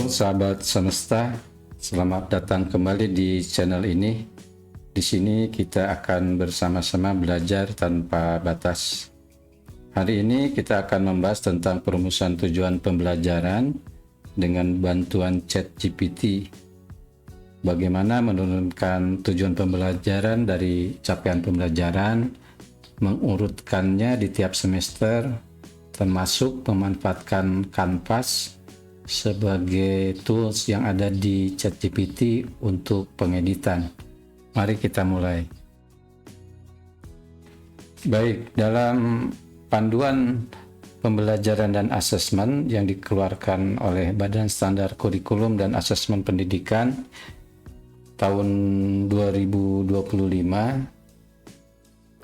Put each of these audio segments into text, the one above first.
Halo sahabat semesta, selamat datang kembali di channel ini. Di sini kita akan bersama-sama belajar tanpa batas. Hari ini kita akan membahas tentang perumusan tujuan pembelajaran dengan bantuan ChatGPT. Bagaimana menurunkan tujuan pembelajaran dari capaian pembelajaran, mengurutkannya di tiap semester, termasuk memanfaatkan Canvas sebagai tools yang ada di ChatGPT untuk pengeditan. Mari kita mulai. Baik, dalam panduan pembelajaran dan asesmen yang dikeluarkan oleh Badan Standar Kurikulum dan Asesmen Pendidikan tahun 2025,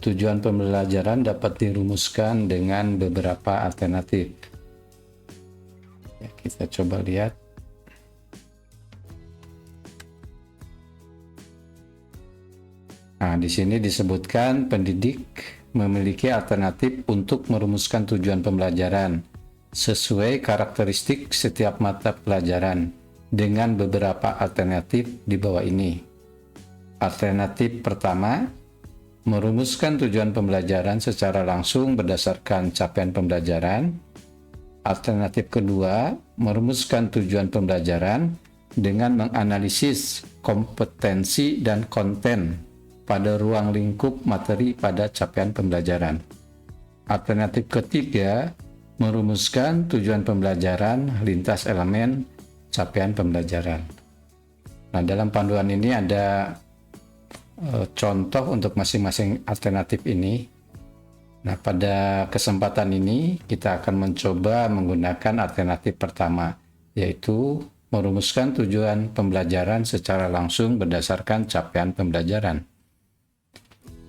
tujuan pembelajaran dapat dirumuskan dengan beberapa alternatif. Ya, kita coba lihat. Nah, di sini disebutkan pendidik memiliki alternatif untuk merumuskan tujuan pembelajaran sesuai karakteristik setiap mata pelajaran dengan beberapa alternatif di bawah ini. Alternatif pertama, merumuskan tujuan pembelajaran secara langsung berdasarkan capaian pembelajaran. Alternatif kedua, merumuskan tujuan pembelajaran dengan menganalisis kompetensi dan konten pada ruang lingkup materi pada capaian pembelajaran. Alternatif ketiga, merumuskan tujuan pembelajaran lintas elemen capaian pembelajaran. Nah, dalam panduan ini ada contoh untuk masing-masing alternatif ini. Nah, pada kesempatan ini kita akan mencoba menggunakan alternatif pertama, yaitu merumuskan tujuan pembelajaran secara langsung berdasarkan capaian pembelajaran.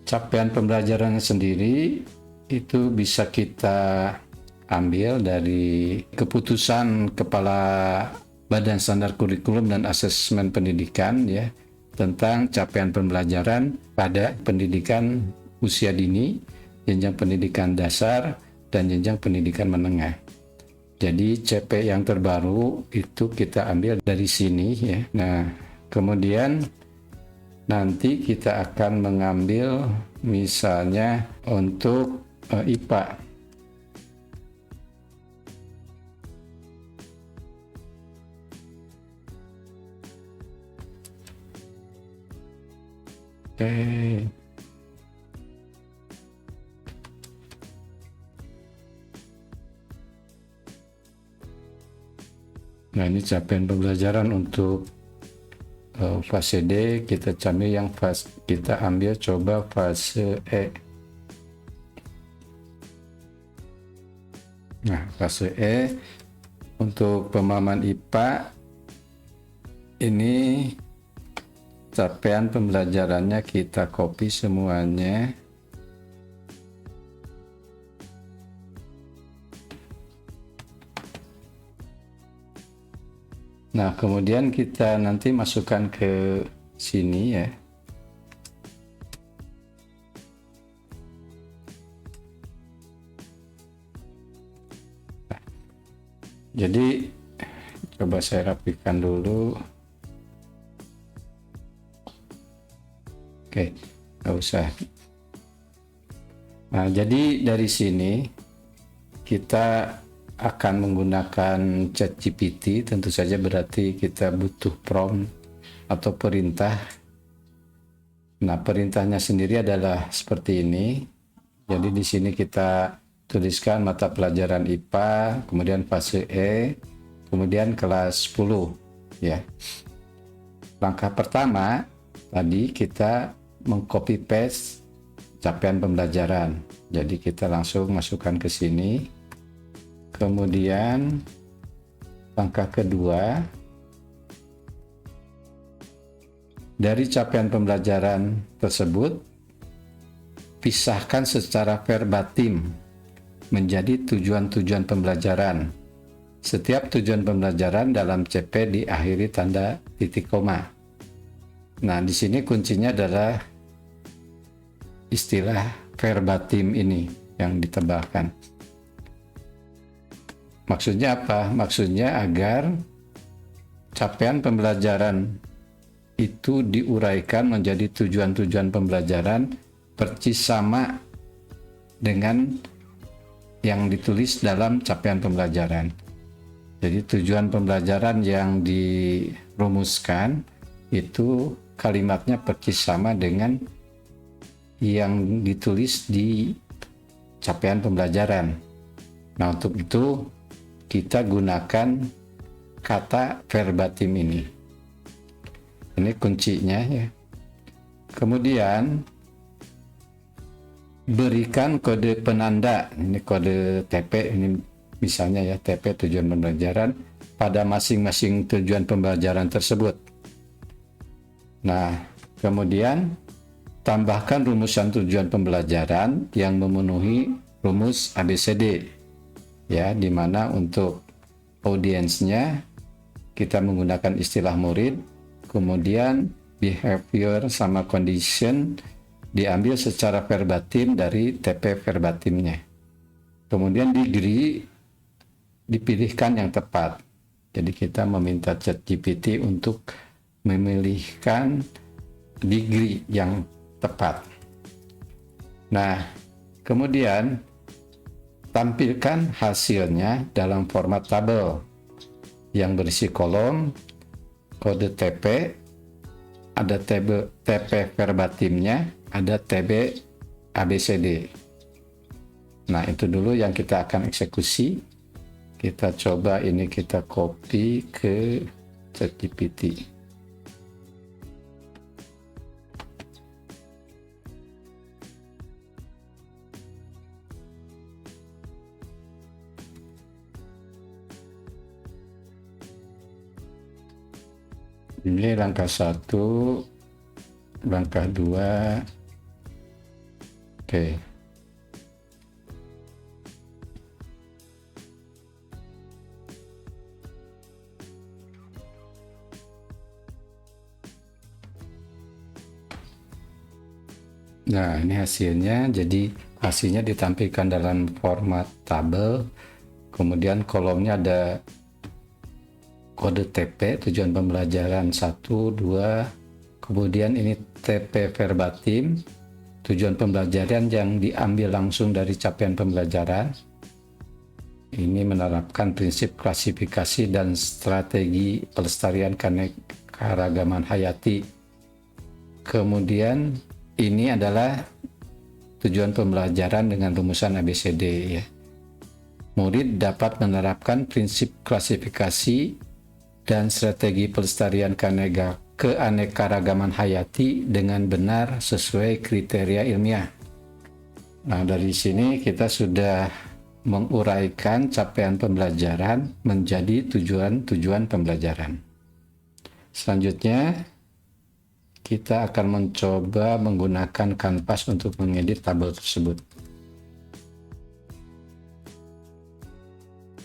Capaian pembelajaran sendiri itu bisa kita ambil dari keputusan Kepala Badan Standar Kurikulum dan Asesmen Pendidikan ya, tentang capaian pembelajaran pada pendidikan usia dini, jenjang pendidikan dasar, dan jenjang pendidikan menengah. Jadi CP yang terbaru itu kita ambil dari sini ya. Nah, kemudian nanti kita akan mengambil misalnya untuk IPA. Oke. Nah, ini capaian pembelajaran untuk fase D. Kita ambil coba fase E. Nah, fase E untuk pemahaman IPA ini capaian pembelajarannya kita copy semuanya. Nah, kemudian kita nanti masukkan ke sini ya. Jadi, coba saya rapikan dulu. Oke, nggak usah. Nah, jadi dari sini kita akan menggunakan ChatGPT, tentu saja berarti kita butuh prompt atau perintah. Nah, perintahnya sendiri adalah seperti ini. Jadi di sini kita tuliskan mata pelajaran IPA, kemudian fase E, kemudian kelas 10 ya. Langkah pertama tadi kita mengcopy paste capaian pembelajaran. Jadi kita langsung masukkan ke sini. Kemudian langkah kedua, dari capaian pembelajaran tersebut pisahkan secara verbatim menjadi tujuan-tujuan pembelajaran. Setiap tujuan pembelajaran dalam CP diakhiri tanda titik koma. Nah, di sini kuncinya adalah istilah verbatim ini yang ditambahkan. Maksudnya apa? Maksudnya agar capaian pembelajaran itu diuraikan menjadi tujuan-tujuan pembelajaran persis sama dengan yang ditulis dalam capaian pembelajaran. Jadi tujuan pembelajaran yang dirumuskan itu kalimatnya persis sama dengan yang ditulis di capaian pembelajaran. Nah, untuk itu kita gunakan kata verbatim ini. Ini kuncinya ya. Kemudian berikan kode penanda. Ini kode TP, ini misalnya ya, TP tujuan pembelajaran pada masing-masing tujuan pembelajaran tersebut. Nah, kemudian tambahkan rumusan tujuan pembelajaran yang memenuhi rumus ABCD. Ya, di mana untuk audiensnya kita menggunakan istilah murid, kemudian behavior sama condition diambil secara verbatim dari TP verbatimnya. Kemudian degree dipilihkan yang tepat. Jadi kita meminta ChatGPT untuk memilihkan degree yang tepat. Nah, kemudian tampilkan hasilnya dalam format tabel yang berisi kolom, kode TP, ada TP verbatimnya, ada TB ABCD. Nah, itu dulu yang kita akan eksekusi. Kita coba ini, kita copy ke ChatGPT. Ini langkah 1, langkah 2. Oke. Nah, ini hasilnya. Jadi hasilnya ditampilkan dalam format tabel. Kemudian kolomnya ada kode TP tujuan pembelajaran 1, 2, kemudian ini TP verbatim tujuan pembelajaran yang diambil langsung dari capaian pembelajaran. Ini menerapkan prinsip klasifikasi dan strategi pelestarian keanekaragaman hayati. Kemudian ini adalah tujuan pembelajaran dengan rumusan ABCD ya. Murid dapat menerapkan prinsip klasifikasi dan strategi pelestarian keanekaragaman hayati dengan benar sesuai kriteria ilmiah. Nah, dari sini kita sudah menguraikan capaian pembelajaran menjadi tujuan-tujuan pembelajaran. Selanjutnya, kita akan mencoba menggunakan Canvas untuk mengedit tabel tersebut.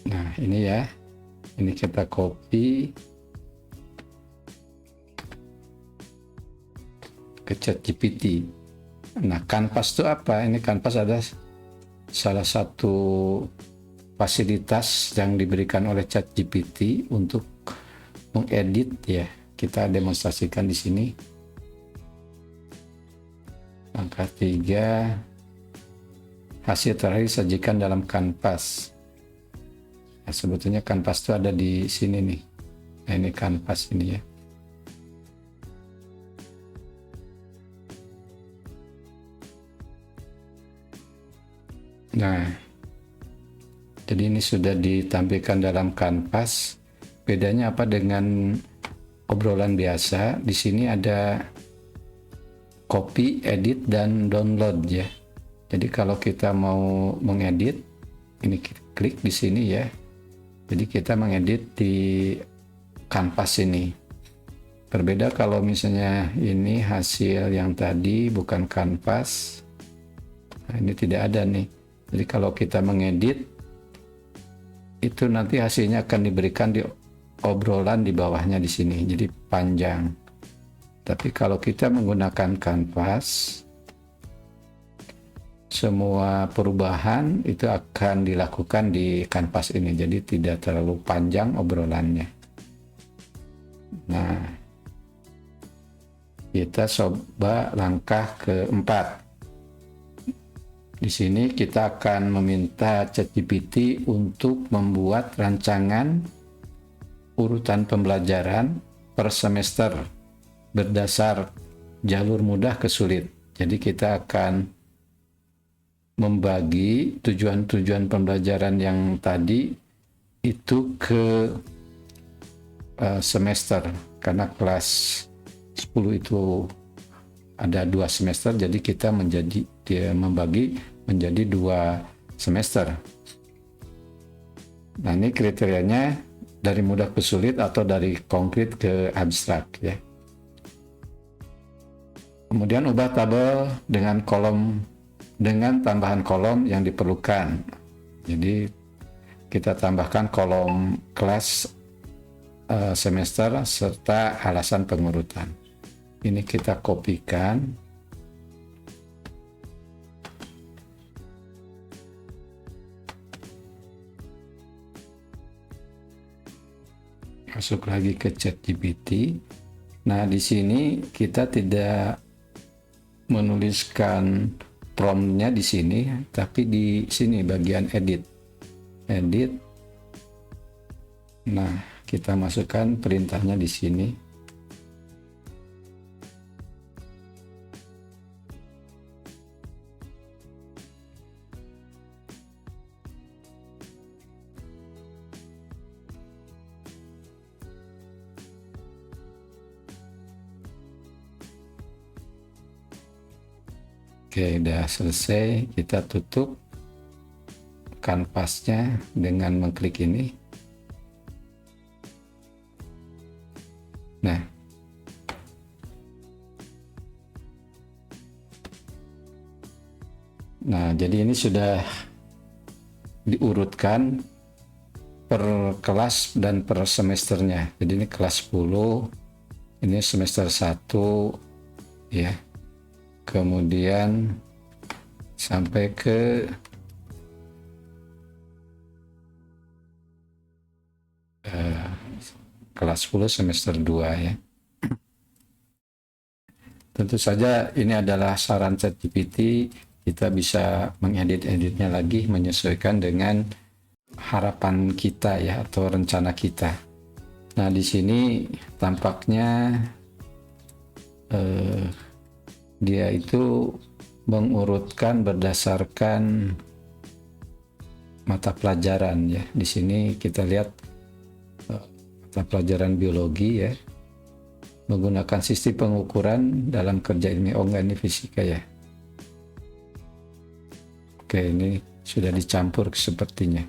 Nah, ini ya. Ini kita copy ke ChatGPT. Nah, Canvas itu apa? Ini Canvas ada salah satu fasilitas yang diberikan oleh ChatGPT untuk mengedit ya. Kita demonstrasikan di sini. Langkah 3, hasil terakhir sajikan dalam Canvas. Nah, sebetulnya Canvas itu ada di sini nih. Nah, ini Canvas ini ya. Nah, jadi ini sudah ditampilkan dalam Canvas. Bedanya apa dengan obrolan biasa? Di sini ada copy, edit, dan download ya. Jadi kalau kita mau mengedit, ini klik di sini ya. Jadi kita mengedit di Canvas ini. Berbeda kalau misalnya ini hasil yang tadi bukan Canvas. Nah, ini tidak ada nih. Jadi kalau kita mengedit, itu nanti hasilnya akan diberikan di obrolan di bawahnya di sini. Jadi panjang. Tapi kalau kita menggunakan Canvas, semua perubahan itu akan dilakukan di Canvas ini, jadi tidak terlalu panjang obrolannya. Nah, kita coba langkah keempat. Di sini kita akan meminta ChatGPT untuk membuat rancangan urutan pembelajaran per semester berdasar jalur mudah ke sulit. Jadi kita akan membagi tujuan-tujuan pembelajaran yang tadi itu ke semester, karena kelas 10 itu ada 2 semester, jadi kita membagi menjadi 2 semester. Nah, ini kriterianya dari mudah ke sulit atau dari konkret ke abstrak ya. Kemudian ubah tabel dengan tambahan kolom yang diperlukan. Jadi kita tambahkan kolom kelas, semester serta alasan pengurutan. Ini kita kopikan. Masuk lagi ke ChatGPT. Nah, di sini kita tidak menuliskan promptnya di sini, tapi di sini bagian edit. Nah, kita masukkan perintahnya di sini. Oke, udah selesai. Kita tutup kanvasnya dengan mengklik ini. Nah, jadi ini sudah diurutkan per kelas dan per semesternya. Jadi ini kelas 10, ini semester 1 ya. Kemudian sampai ke kelas 10 semester 2 ya. Tentu saja ini adalah saran ChatGPT, kita bisa mengedit-editnya lagi menyesuaikan dengan harapan kita ya, atau rencana kita. Nah, di sini tampaknya dia itu mengurutkan berdasarkan mata pelajaran ya. Di sini kita lihat mata pelajaran biologi ya, menggunakan sistem pengukuran dalam kerja ilmiah. Oh enggak, ini fisika ya. Oke, ini sudah dicampur sepertinya.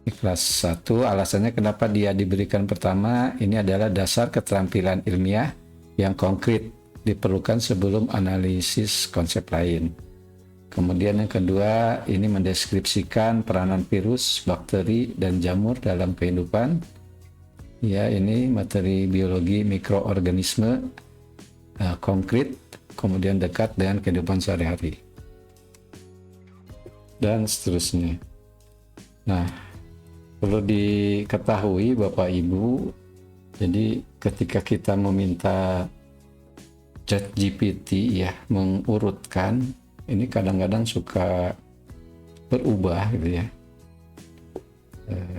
Ini kelas 1, alasannya kenapa dia diberikan pertama, ini adalah dasar keterampilan ilmiah yang konkret diperlukan sebelum analisis konsep lain. Kemudian yang kedua, ini mendeskripsikan peranan virus, bakteri, dan jamur dalam kehidupan. Ya, ini materi biologi mikroorganisme konkret, kemudian dekat dengan kehidupan sehari-hari, dan seterusnya. Nah, perlu diketahui Bapak Ibu, jadi ketika kita meminta ChatGPT ya mengurutkan, ini kadang-kadang suka berubah gitu ya,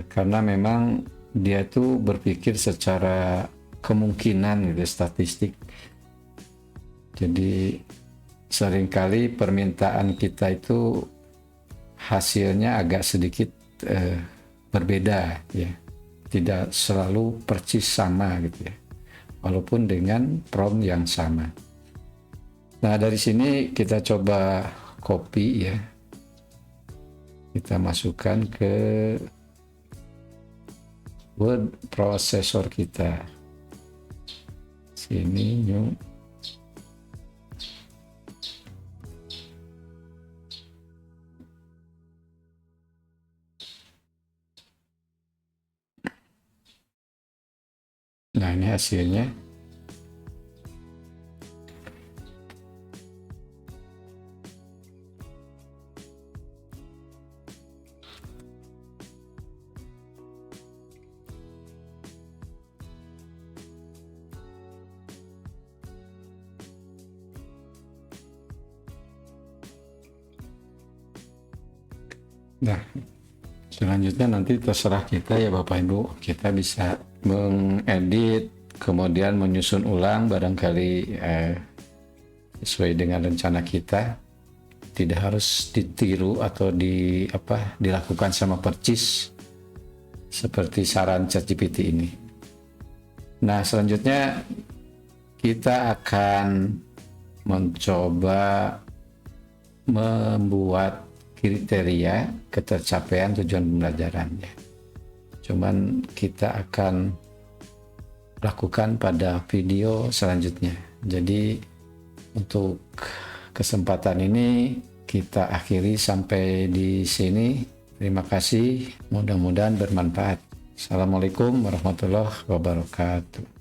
karena memang dia tuh berpikir secara kemungkinan gitu, statistik. Jadi seringkali permintaan kita itu hasilnya agak sedikit berbeda ya, tidak selalu persis sama gitu ya, walaupun dengan prompt yang sama. Nah, dari sini kita coba copy ya, kita masukkan ke word processor kita. Sini new. Nah, ini hasilnya. Nah, selanjutnya nanti terserah kita ya Bapak Ibu, kita bisa mengedit, kemudian menyusun ulang barangkali sesuai dengan rencana kita. Tidak harus ditiru atau dilakukan sama percis seperti saran ChatGPT ini. Nah, selanjutnya kita akan mencoba membuat kriteria ketercapaian tujuan pembelajarannya. Cuman kita akan lakukan pada video selanjutnya. Jadi untuk kesempatan ini kita akhiri sampai di sini. Terima kasih, mudah-mudahan bermanfaat. Assalamualaikum warahmatullahi wabarakatuh.